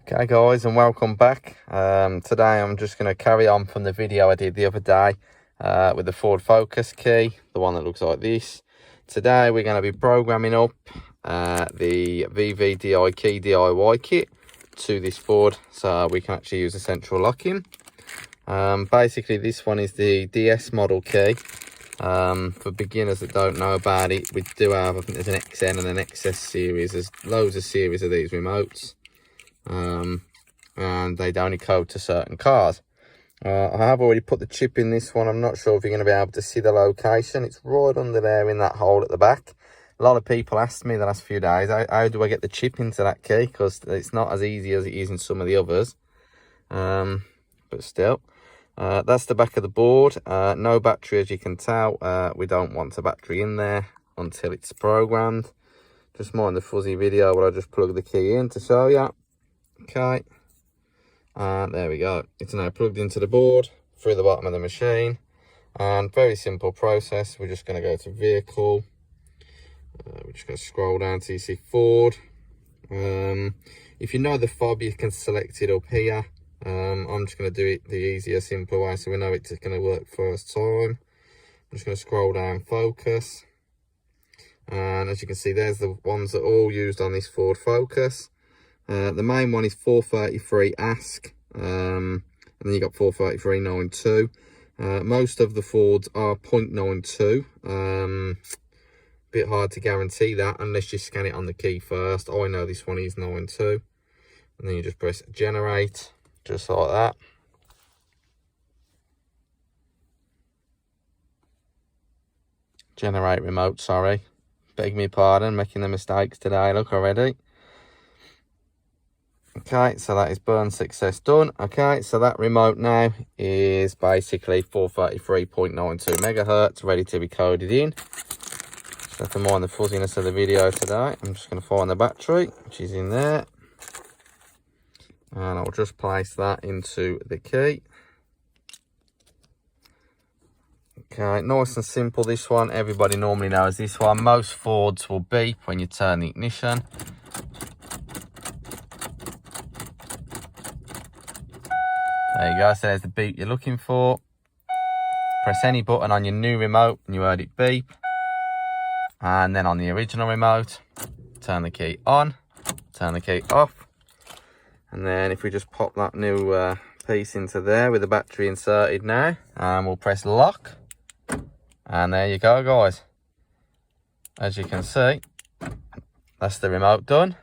Okay guys, and welcome back. Today I'm just going to carry on from the video I did the other day with the Ford Focus key, the one that looks like this. Today we're going to be programming up the VVDI key DIY kit to this Ford so we can actually use the central locking. Basically this one is the DS model key. For beginners that don't know about it, we do have, I think there's an XN and an XS series. There's loads of series of these remotes. And they only code to certain cars. I have already put the chip in this one. I'm not sure if you're going to be able to see the location. It's right under there in that hole at the back. A lot of people asked me the last few days, how do I get the chip into that key? Because it's not as easy as it is in some of the others. But still, that's the back of the board. No battery, as you can tell. We don't want a battery in there until it's programmed. Just mind the fuzzy video where I just plug the key in to show you. Okay, and there we go. It's now plugged into the board through the bottom of the machine, and very simple process. We're just going to go to vehicle. We're just going to scroll down to see Ford. If you know the fob, you can select it up here. I'm just going to do it the easier, simpler way so we know it's going to work first time. I'm just going to scroll down Focus, and as you can see, there's the ones that are all used on this Ford Focus. The main one is 433 ASK, and then you got 433.92. Most of the Fords are 0.92. Bit hard to guarantee that unless you scan it on the key first. I know this one is 92, and then you just press generate, just like that. Generate remote, sorry. Beg me pardon, making the mistakes today, look already. Okay, so that is burn success done. Okay, so that remote now is basically 433.92 megahertz, ready to be coded in. Just have to mind the fuzziness of the video today. I'm just going to find the battery, which is in there. And I'll just place that into the key. Okay, nice and simple this one. Everybody normally knows this one. Most Fords will beep when you turn the ignition. There you go, so there's the beep you're looking for. Press any button on your new remote and you heard it beep. And then on the original remote, turn the key on, turn the key off. And then if we just pop that new piece into there with the battery inserted now, and we'll press lock. And there you go, guys. As you can see, that's the remote done.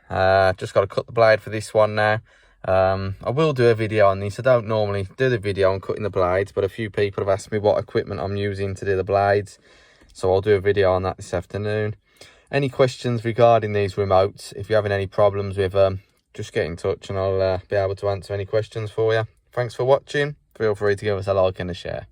Just got to cut the blade for this one now. I will do a video on this. I don't normally do the video on cutting the blades, but a few people have asked me what equipment I'm using to do the blades, so I'll do a video on that this afternoon. Any questions regarding these remotes, if you're having any problems with them, just get in touch and I'll be able to answer any questions for you. Thanks for watching. Feel free to give us a like and a share.